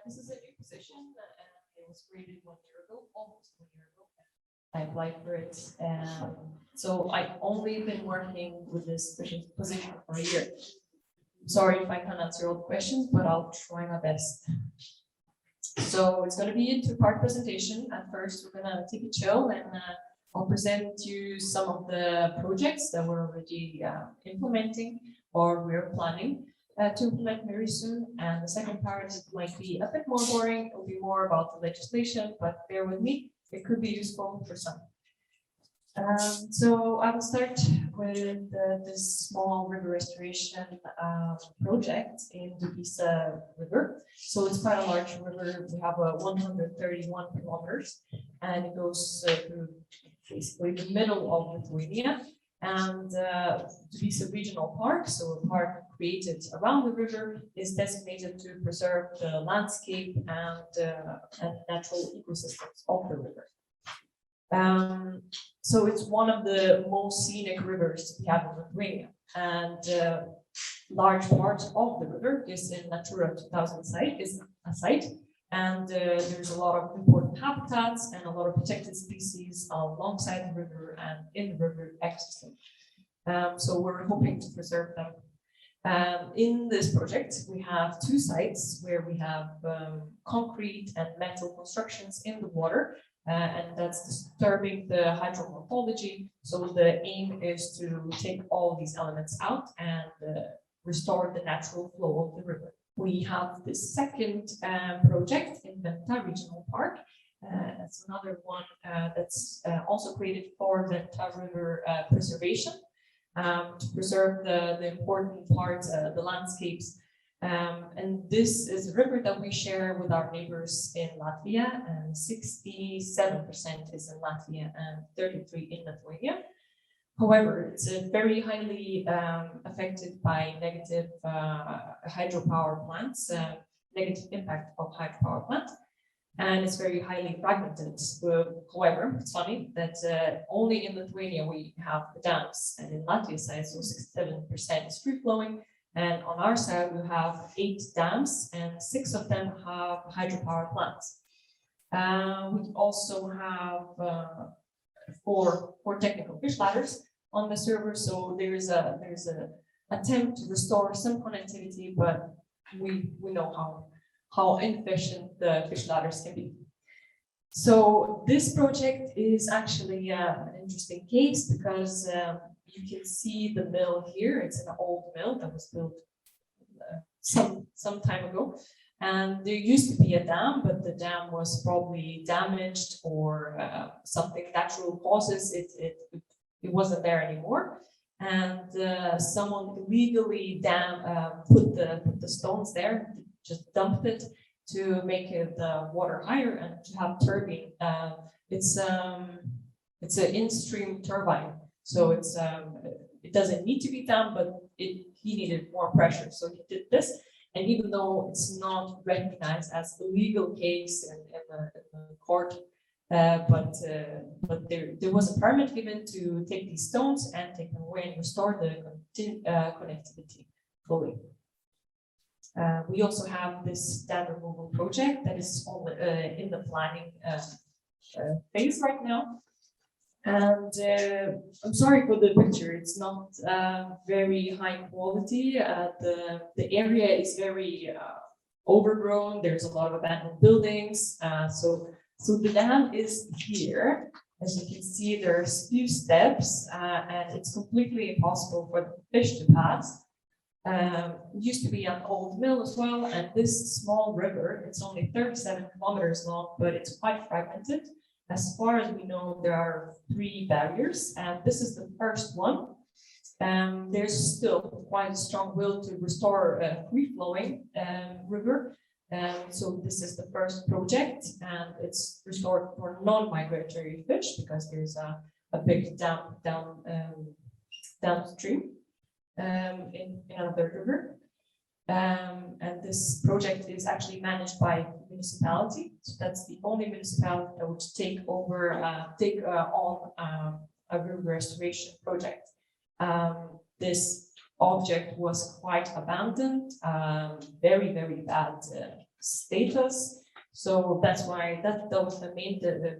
this is a new position, and it was created 1 year ago, almost 1 year ago. I applied for it, so I've only been working with this position for a year. Sorry if I can't answer all the questions, but I'll try my best. So it's going to be a 2-part presentation. At first, we're going to take a chill, and I'll present you some of the projects that we're already implementing or we're planning to implement very soon. And the second part might be a bit more boring. It will be more about the legislation, but bear with me. It could be useful for some. So I will start with this small river restoration project in the Visa River. So it's quite a large river. We have 131 kilometers, and it goes through basically the middle of Lithuania. And the Visa Regional Park, so a park created around the river, is designated to preserve the landscape and natural ecosystems of the river. So it's one of the most scenic rivers we have in Lithuania, and large part of the river is in Natura 2000 site, and there's a lot of important habitats and a lot of protected species alongside the river and in the river ecosystem. So we're hoping to preserve them. In this project, we have 2 sites where we have concrete and metal constructions in the water, and that's disturbing the hydromorphology. So the aim is to take all these elements out and restore the natural flow of the river. We have the second project in Venta Regional Park. That's another one that's also created for Venta River preservation, to preserve the important parts, the landscapes. And this is a river that we share with our neighbors in Latvia, and 67% is in Latvia and 33% in Lithuania. However, it's very highly affected by negative hydropower plants, negative impact of hydropower plants, and it's very highly fragmented. However, it's funny that only in Lithuania we have the dams, and in Latvia side, so 67% is free flowing. And on our side, we have 8 dams, and 6 of them have hydropower plants. We also have 4 technical fish ladders on the server, so there's a attempt to restore some connectivity, but we know how inefficient the fish ladders can be. So this project is actually an interesting case because you can see the mill here. It's an old mill that was built some time ago. And there used to be a dam, but the dam was probably damaged or something natural causes. It wasn't there anymore. And someone illegally put the stones there, just dumped it to make the water higher and to have turbine. It's an in-stream turbine. So it doesn't need to be done, but he needed more pressure. So he did this. And even though it's not recognized as a legal case in the court, but there was a permit given to take these stones and take them away and restore the connectivity fully. We also have this dam removal project that is in the planning phase right now. And I'm sorry for the picture, it's not very high quality. The area is very overgrown. There's a lot of abandoned buildings. So the dam is here. As you can see, there's few steps, and it's completely impossible for the fish to pass. It used to be an old mill as well, and this small river, it's only 37 kilometers long, but it's quite fragmented. As far as we know, there are 3 barriers, and this is the first one. There's still quite a strong will to restore a free-flowing river. So this is the first project, and it's restored for non-migratory fish because there's a big downstream in another river. And this project is actually managed by municipality. So that's the only municipality that would take on a river restoration project. This object was quite abandoned, very, very bad status. So that's why that was the main the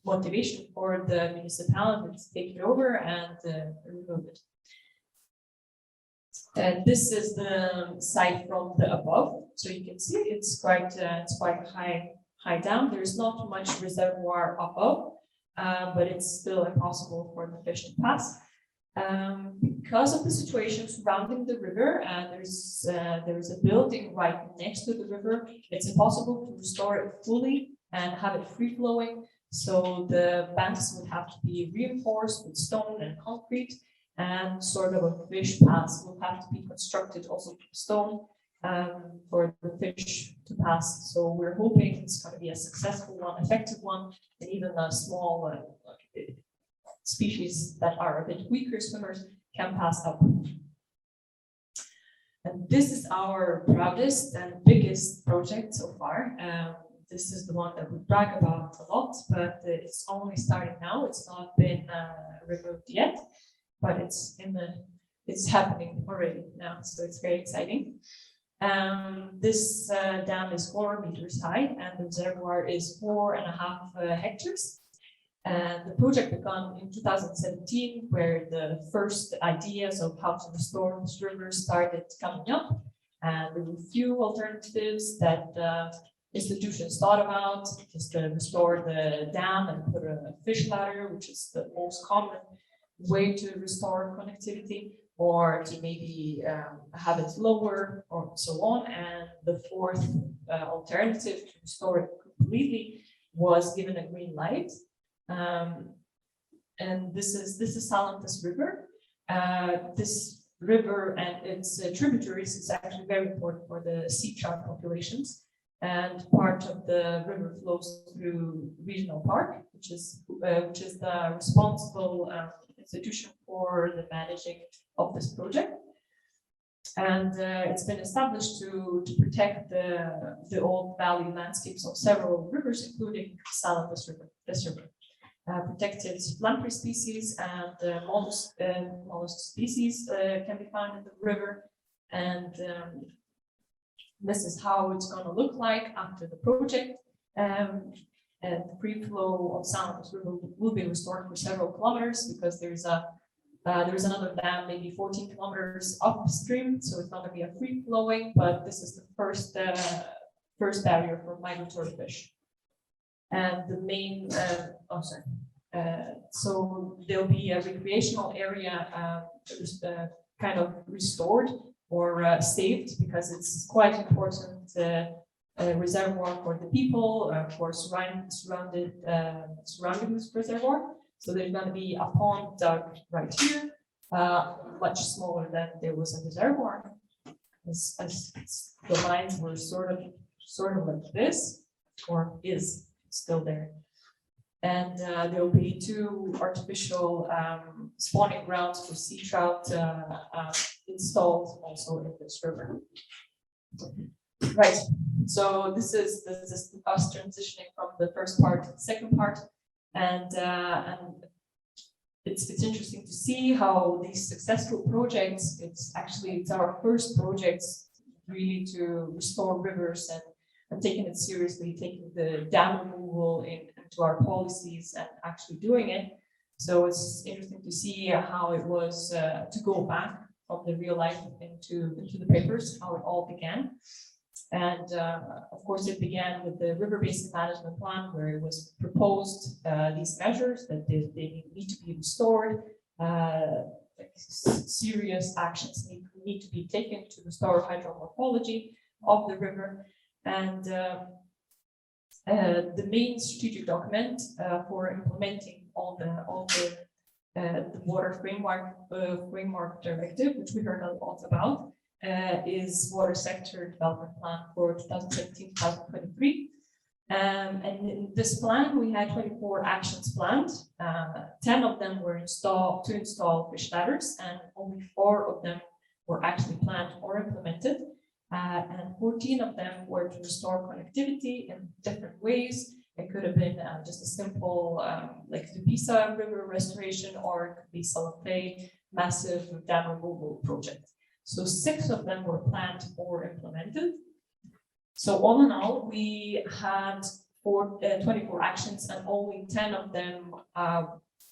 motivation for the municipality to take it over and remove it. And this is the site from the above. So you can see it's quite high down. There's not much reservoir above, but it's still impossible for the fish to pass. Because of the situation surrounding the river, there's a building right next to the river. It's impossible to restore it fully and have it free flowing. So the banks would have to be reinforced with stone and concrete, and sort of a fish pass will have to be constructed also from stone for the fish to pass. So we're hoping it's going to be a successful one, effective one, and even a small species that are a bit weaker swimmers can pass up. And this is our proudest and biggest project so far. This is the one that we brag about a lot, but it's only starting now. It's not been removed yet, but it's happening already now, so it's very exciting. This dam is 4 meters high, and the reservoir is 4.5 hectares. And the project began in 2017, where the first ideas of how to restore this river started coming up. And there were a few alternatives that institutions thought about, just to restore the dam and put a fish ladder, which is the most common way to restore connectivity, or to maybe have it lower, or so on. And the fourth alternative, to restore it completely, was given a green light. And this is Salantas River. This river and its tributaries is actually very important for the sea trout populations. And part of the river flows through regional park, which is the responsible institution for the managing of this project. And it's been established to protect the old valley landscapes of several rivers, including Salantas River, this river. Protected lamprey species and mollusk species can be found in the river. And this is how it's going to look like after the project. And the free flow of Salantas River will be restored for several kilometers, because there's another dam maybe 14 kilometers upstream, so it's not going to be a free flowing, but this is the first barrier for migratory fish. And the main, so there'll be a recreational area kind of restored or saved, because it's quite important reservoir for the people, for surrounding this reservoir. So there's going to be a pond dug right here, much smaller than there was a reservoir. As the lines were sort of like this, or is still there. And there will be 2 artificial spawning grounds for sea trout installed also in this river. Right. So this is us transitioning from the first part to the second part, and it's interesting to see how these successful projects. It's our first projects really to restore rivers and taking it seriously, taking the dam removal into our policies and actually doing it. So it's interesting to see how it was to go back from the real life into the papers, how it all began. And of course, it began with the river basin management plan, where it was proposed these measures that they need to be restored. Serious actions need to be taken to restore hydromorphology of the river. And the main strategic document for implementing all the water framework directive, which we heard a lot about, is Water Sector Development Plan for 2017-2023. And in this plan, we had 24 actions planned. 10 of them were to install fish ladders, and only 4 of them were actually planned or implemented. And 14 of them were to restore connectivity in different ways. It could have been just a simple, like the Pisa River restoration, or it could be Salafay massive dam removal project. So 6 of them were planned or implemented. So all in all, we had 24 actions, and only 10 of them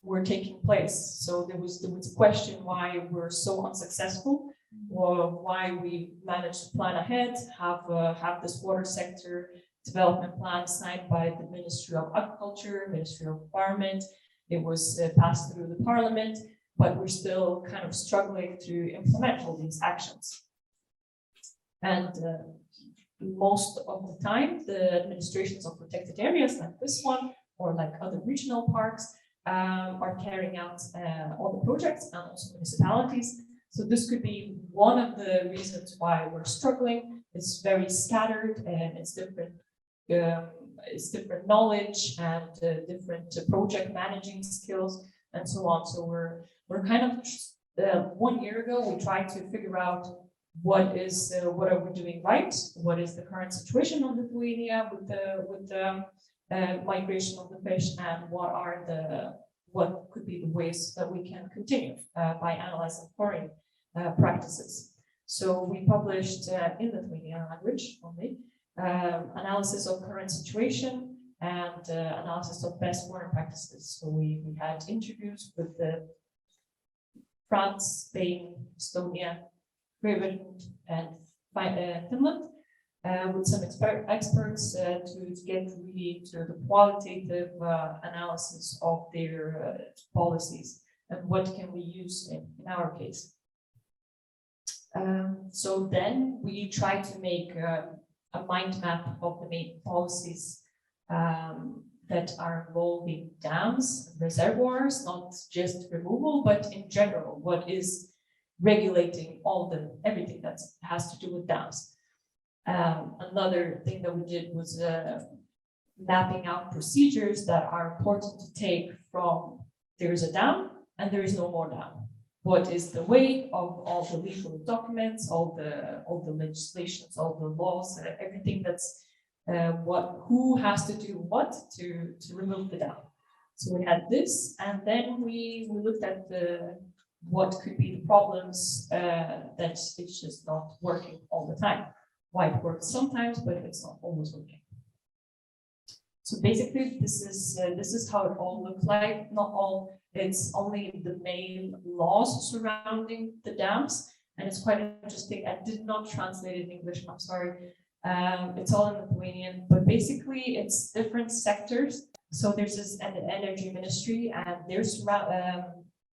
were taking place. So there was a question why we're so unsuccessful, or why we managed to plan ahead, have this water sector development plan signed by the Ministry of Agriculture, Ministry of Environment. It was passed through the Parliament, but we're still kind of struggling to implement all these actions. And most of the time, the administrations of protected areas like this one, or like other regional parks, are carrying out all the projects, and also municipalities. So this could be one of the reasons why we're struggling. It's very scattered, and it's different knowledge and different project managing skills and so on. So we're kind of 1 year ago, we tried to figure out what are we doing right, what is the current situation of Lithuania with the migration of the fish, and what could be the ways that we can continue by analyzing foreign practices. So we published in Lithuanian language only analysis of current situation and analysis of best foreign practices. So we had interviews with France, Spain, Estonia, Great and Finland, with some experts to get really to the qualitative analysis of their policies and what can we use in our case. So then we try to make a mind map of the main policies that are involving dams, reservoirs, not just removal, but in general, what is regulating everything that has to do with dams. Another thing that we did was mapping out procedures that are important to take from there is a dam and there is no more dam. What is the weight of all the legal documents, all the legislations, all the laws, everything that's who has to do what to remove the dam. So we had this, and then we looked at what could be the problems that it's just not working all the time. Why it works sometimes, but it's not always working. So basically, this is how it all looks like. Not all. It's only the main laws surrounding the dams, and it's quite interesting. I did not translate it in English. I'm sorry. It's all in Lithuanian, but basically, it's different sectors. So there's an energy ministry, and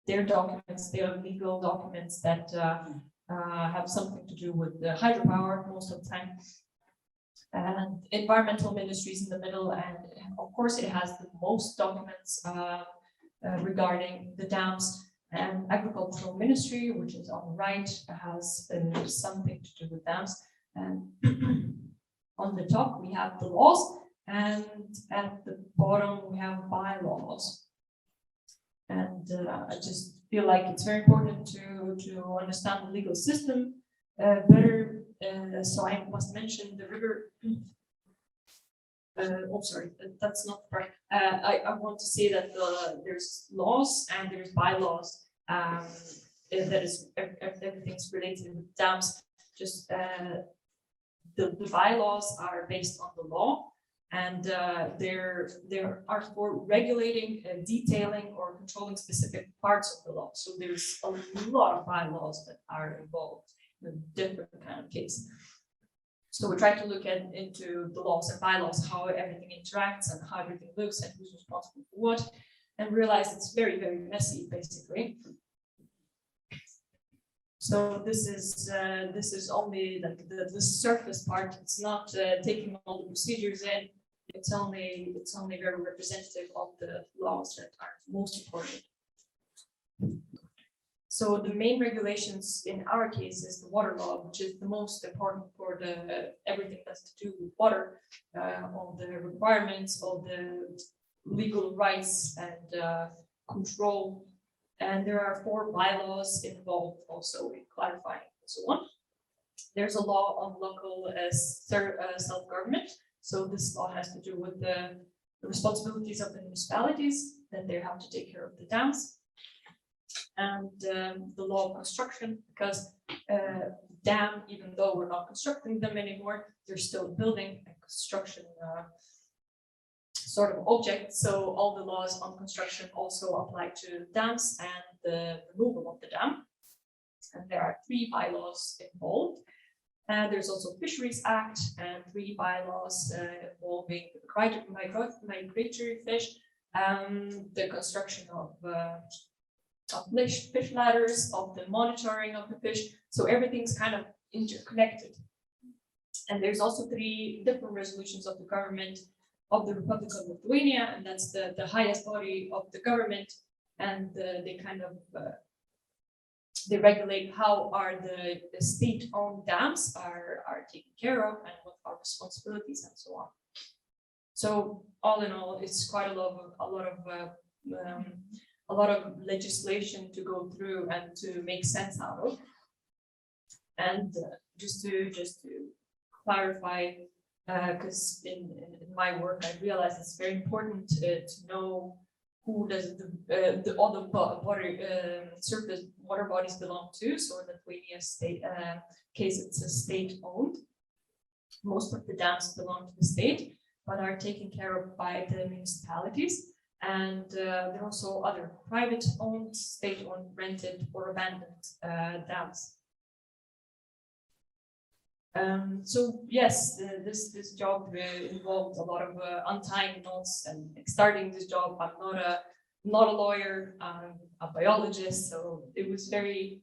their documents, their legal documents that have something to do with the hydropower most of the time. And environmental ministries in the middle, and of course it has the most documents regarding the dams. And agricultural ministry, which is on the right, has something to do with dams. And on the top we have the laws, and at the bottom we have bylaws. And I just feel like it's very important to understand the legal system better. So I must mention the river. Oh, sorry, that's not right. I want to say that there's laws and there's bylaws. That is everything's related with dams. Just the bylaws are based on the law, and there are for regulating, detailing, or controlling specific parts of the law. So there's a lot of bylaws that are involved in different kind of case. So we try to look into the laws and bylaws, how everything interacts and how everything looks and who's responsible for what, and realize it's very, very messy, basically. So this is only like the surface part. It's not taking all the procedures in. It's only very representative of the laws that are most important. So the main regulations in our case is the water law, which is the most important for everything that's to do with water, all the requirements, all the legal rights and control. And there are 4 bylaws involved also in clarifying and so on. There's a law on local self-government. So this law has to do with the responsibilities of the municipalities, that they have to take care of the dams. and the law of construction, because dam, even though we're not constructing them anymore, they're still building a construction sort of object. So all the laws on construction also apply to dams and the removal of the dam. And there are 3 bylaws involved. And there's also Fisheries Act and 3 bylaws involving migratory fish, the construction of fish ladders, of the monitoring of the fish. So everything's kind of interconnected. And there's also 3 different resolutions of the government of the Republic of Lithuania, and that's the highest body of the government, and they kind of they regulate how are the state-owned dams are taken care of and what are responsibilities and so on. So all in all, it's quite a lot of legislation to go through and to make sense out of. And just to clarify, because in my work I realized it's very important to know who does all the surface water bodies belong to. So in Lithuania state case, it's a state-owned. Most of the dams belong to the state, but are taken care of by the municipalities. And there are also other private-owned, state-owned, rented, or abandoned dams. So yes, this job involved a lot of untying knots, and starting this job, I'm not a lawyer, I'm a biologist, so it was very,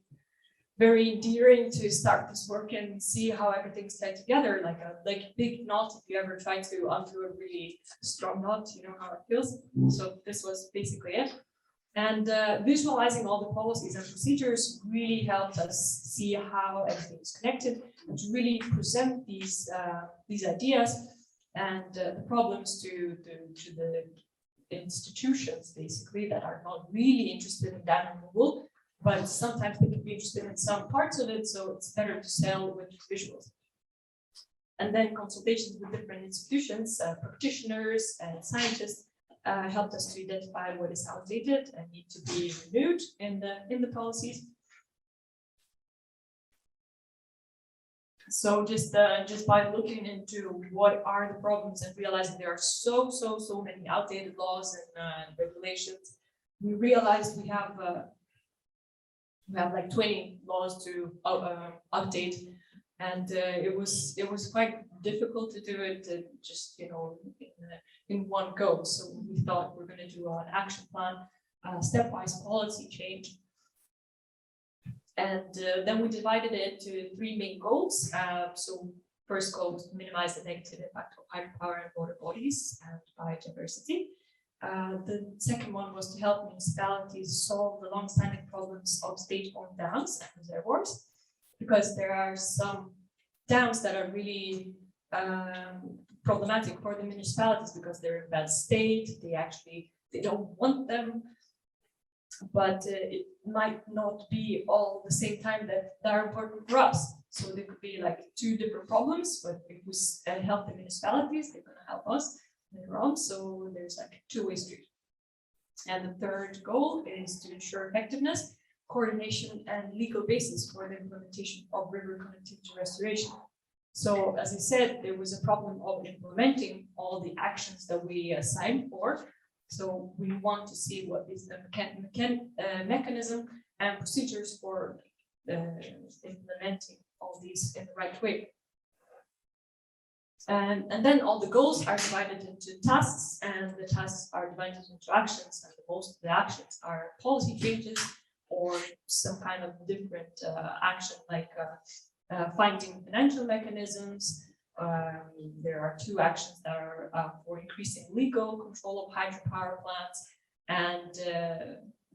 very endearing to start this work and see how everything's tied together, like a big knot. If you ever try to undo a really strong knot, you know how it feels. So this was basically it. And visualizing all the policies and procedures really helped us see how everything is connected, and to really present these ideas and the problems to the institutions, basically, that are not really interested in dam removal, but sometimes they can be interested in some parts of it, so it's better to sell with visuals. And then consultations with different institutions, practitioners and scientists helped us to identify what is outdated and need to be renewed in the policies. So just by looking into what are the problems and realizing there are so many outdated laws and regulations, we realized we have like 20 laws to update, and it was quite difficult to do it just in one go. So we thought we're going to do an action plan, stepwise policy change. And then we divided it into 3 main goals. So first goal was to minimize the negative impact of hydropower and water bodies and biodiversity. The second one was to help municipalities solve the long-standing problems of state-owned dams and reservoirs, because there are some dams that are really problematic for the municipalities because they're in bad state. They don't want them, but it might not be all at the same time that are important for us. So there could be like 2 different problems, but if we help the municipalities, they're going to help us later on. So there's like a 2-way street. And the third goal is to ensure effectiveness, coordination, and legal basis for the implementation of river connectivity restoration. So as I said, there was a problem of implementing all the actions that we signed for. So we want to see what is the mechanism and procedures for implementing all these in the right way. And then all the goals are divided into tasks, and the tasks are divided into actions, and most of the actions are policy changes or some kind of different action, like finding financial mechanisms. There are 2 actions that are for increasing legal control of hydropower plants, and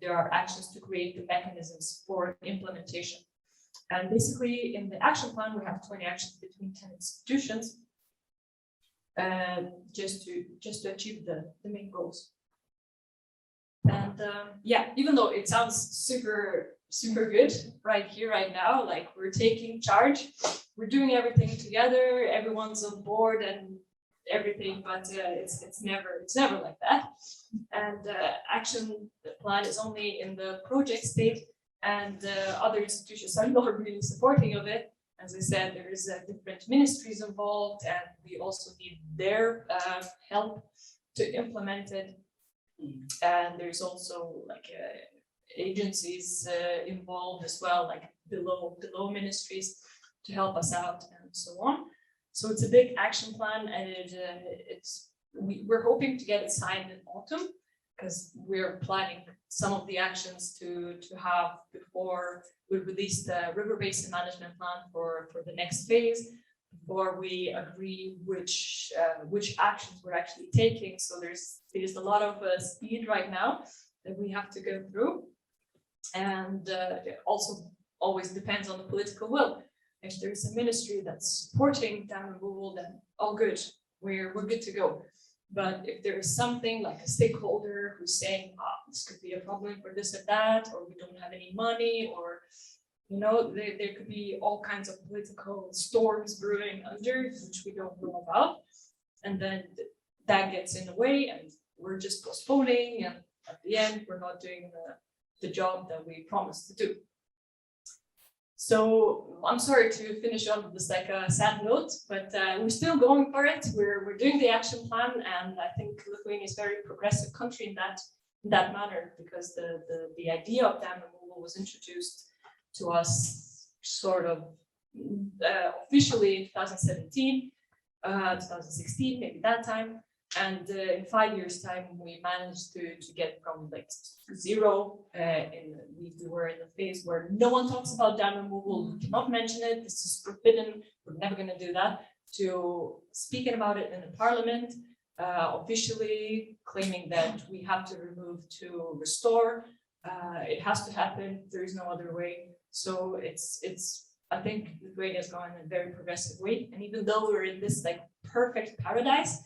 there are actions to create the mechanisms for implementation. And basically, in the action plan, we have 20 actions between 10 institutions, just to achieve the main goals. And yeah, even though it sounds super good right here, right now, like we're taking charge, we're doing everything together, everyone's on board, and everything, but it's never like that. And action plan is only in the project state, and other institutions are not really supporting of it. As I said, there is different ministries involved, and we also need their help to implement it. And there's also like agencies involved as well, like below ministries, to help us out and so on. So it's a big action plan, and we're hoping to get it signed in autumn, because we're planning some of the actions to have before we release the river basin management plan for the next phase, before we agree which actions we're actually taking. So there's a lot of speed right now that we have to go through, and it also always depends on the political will. If there's a ministry that's supporting dam removal, then all good, we're good to go. But if there is something like a stakeholder who's saying, this could be a problem for this or that, or we don't have any money, or there could be all kinds of political storms brewing under, which we don't know about, and then that gets in the way, and we're just postponing, and at the end we're not doing the job that we promised to do. So I'm sorry to finish on this like a sad note, but we're still going for it. We're doing the action plan, and I think Lithuania is a very progressive country in that manner, because the idea of dam removal was introduced to us sort of officially in 2017, 2016, maybe that time. And in 5 years' time, we managed to get from like zero. We were in the phase where no one talks about dam removal. We cannot mention it. This is forbidden. We're never going to do that. To speaking about it in the parliament, officially claiming that we have to remove to restore. It has to happen. There is no other way. So I think Lithuania has gone in a very progressive way. And even though we're in this like perfect paradise,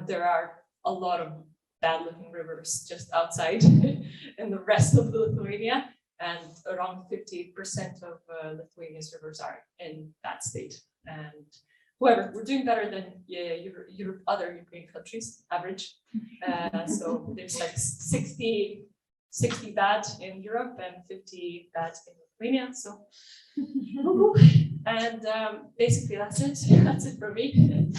there are a lot of bad-looking rivers just outside in the rest of Lithuania, and around 50% of Lithuania's rivers are in that state. And however, we're doing better than other European countries average. So there's like 60 bad in Europe and 50 bad in Lithuania. So, and basically that's it. That's it for me.